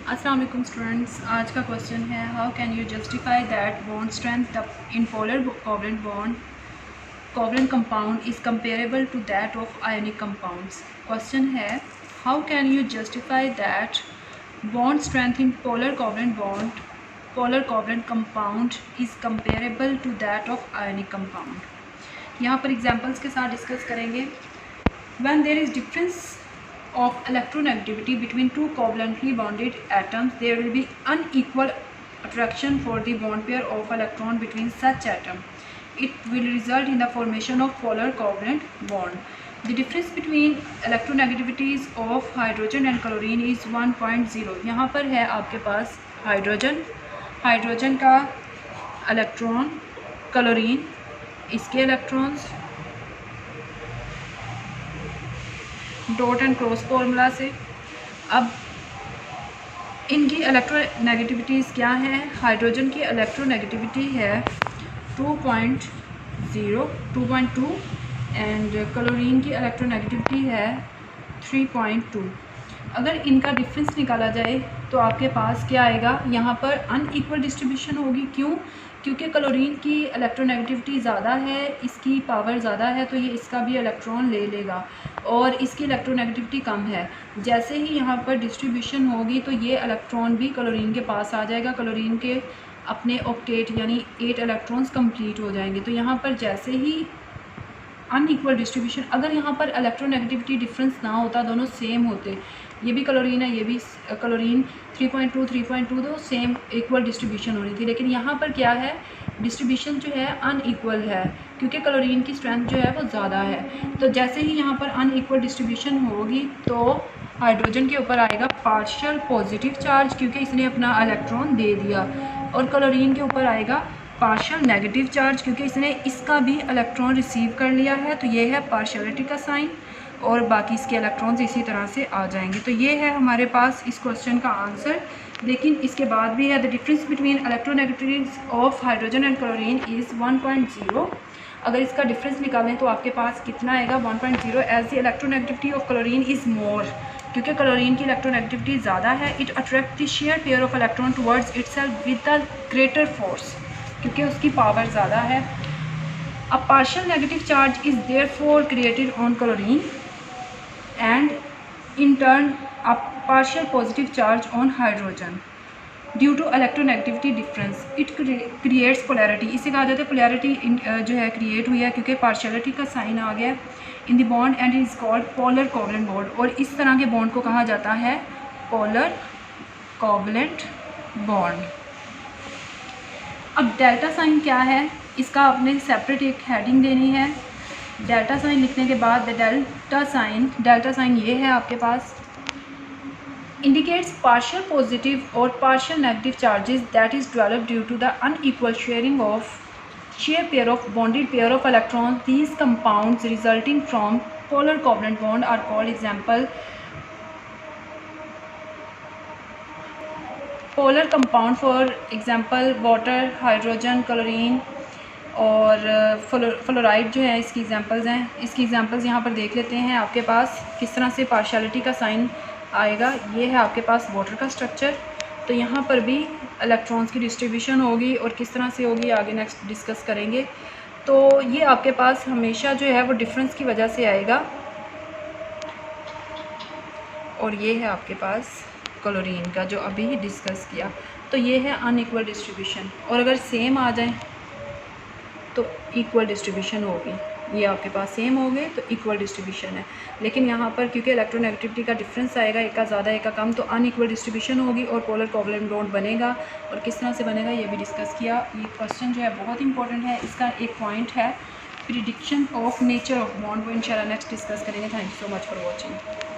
अस्सलाम वालेकुम स्टूडेंट्स, आज का क्वेश्चन है how can you justify that bond strength in polar covalent compound is comparable to that of ionic compounds. Question है how can you justify that bond strength in polar covalent compound is comparable to that of ionic compound. यहाँ पर examples के साथ discuss करेंगे। When there is difference of electronegativity between two covalently bonded atoms, there will be unequal attraction for the bond pair of electron between such atom. It will result in the formation of polar covalent bond. The difference between electronegativities of hydrogen and chlorine is 1.0. यहाँ पर है आपके पास hydrogen का electron, chlorine इसके electrons dot and cross formula से। अब इनकी इलेक्ट्रोनेगेटिविटीज़ क्या हैं? हाइड्रोजन की इलेक्ट्रोनेगेटिविटी है 2.2 एंड क्लोरीन की इलेक्ट्रोनेगेटिविटी है 3.2। अगर इनका डिफरेंस निकाला जाए तो आपके पास क्या आएगा? यहाँ पर अनइक्वल डिस्ट्रीब्यूशन होगी। क्यों? क्योंकि क्लोरीन की इलेक्ट्रोनेगेटिविटी ज़्यादा है, इसकी पावर ज़्यादा है, तो ये इसका भी इलेक्ट्रॉन ले लेगा और इसकी इलेक्ट्रोनेगेटिविटी कम है। जैसे ही यहाँ पर डिस्ट्रीब्यूशन होगी तो ये इलेक्ट्रॉन भी क्लोरीन के पास आ जाएगा। क्लोरीन के अपने ऑक्टेट यानी 8 इलेक्ट्रॉन्स कंप्लीट हो जाएंगे। तो यहाँ पर जैसे ही अनइक्वल डिस्ट्रीब्यूशन, अगर यहाँ पर इलेक्ट्रोनेगेटिविटी डिफरेंस ना होता, दोनों सेम होते, ये भी क्लोरीन है ये भी क्लोरीन, 3.2 तो सेम इक्वल डिस्ट्रीब्यूशन होनी थी। लेकिन यहाँ पर क्या है, डिस्ट्रीब्यूशन जो है अनइक्वल है क्योंकि क्लोरीन की स्ट्रेंथ जो है वो ज़्यादा है। तो जैसे ही यहाँ पर अनइक्वल डिस्ट्रीब्यूशन होगी तो हाइड्रोजन के ऊपर आएगा पार्शियल पॉजिटिव चार्ज क्योंकि इसने अपना इलेक्ट्रॉन दे दिया, और क्लोरीन के ऊपर आएगा पार्शियल नेगेटिव चार्ज क्योंकि इसने इसका भी इलेक्ट्रॉन रिसीव कर लिया है। तो ये है पार्शियलिटी का साइन और बाकी इसके इलेक्ट्रॉन्स इसी तरह से आ जाएंगे। तो ये है हमारे पास इस क्वेश्चन का आंसर। लेकिन इसके बाद भी है the difference between electronegativities of hydrogen and chlorine is 1.0। अगर इसका डिफरेंस निकालें तो आपके पास कितना आएगा? 1.0 as the electronegativity of chlorine is more, क्योंकि क्लोरीन की इलेक्ट्रोनेगेटिविटी ज़्यादा है। It attract the share pair of electron towards itself with the greater force, क्योंकि उसकी पावर ज़्यादा है। A partial negative charge is therefore created on chlorine and in turn a partial positive charge on hydrogen due to electronegativity difference. It creates polarity. इसे कहा जाता है polarity जो है क्रिएट हुई है क्योंकि पार्शियलिटी का साइन आ गया in the bond and is called polar covalent bond. और इस तरह के बॉन्ड को कहा जाता है पोलर कोवलेंट बॉन्ड। अब डेल्टा साइन क्या है, इसका आपने सेपरेट एक हेडिंग देनी है। डेल्टा साइन लिखने के बाद डेल्टा साइन ये है आपके पास, इंडिकेट्स पार्शियल पॉजिटिव और partial negative charges that is developed due to the unequal sharing of share pair of bonded pair of electrons. These compounds resulting from polar covalent bond are called example polar compound, for example water, hydrogen, chlorine और fluoride जो है इसकी examples हैं। इसकी examples यहाँ पर देख लेते हैं आपके पास किस तरह से पार्शियलिटी का साइन आएगा। ये है आपके पास वाटर का स्ट्रक्चर, तो यहाँ पर भी इलेक्ट्रॉन्स की डिस्ट्रीब्यूशन होगी और किस तरह से होगी आगे नेक्स्ट डिस्कस करेंगे। तो ये आपके पास हमेशा जो है वो डिफरेंस की वजह से आएगा। और ये है आपके पास क्लोरीन का जो अभी डिस्कस किया, तो ये है अनइक्वल डिस्ट्रीब्यूशन। और अगर सेम आ जाए तो इक्वल डिस्ट्रीब्यूशन होगी। ये आपके पास सेम हो गए तो इक्वल डिस्ट्रीब्यूशन है। लेकिन यहाँ पर क्योंकि इलेक्ट्रोनेगेटिविटी का डिफरेंस आएगा, एक का ज़्यादा एक का कम, तो अनइक्वल डिस्ट्रीब्यूशन होगी और पोलर कोवलेंट बॉन्ड बनेगा। और किस तरह से बनेगा ये भी डिस्कस किया। ये क्वेश्चन जो है बहुत इंपॉर्टेंट है। इसका एक पॉइंट है prediction of nature of bond, वो इंशाल्लाह नेक्स्ट डिस्कस करेंगे। Thank you so much for watching.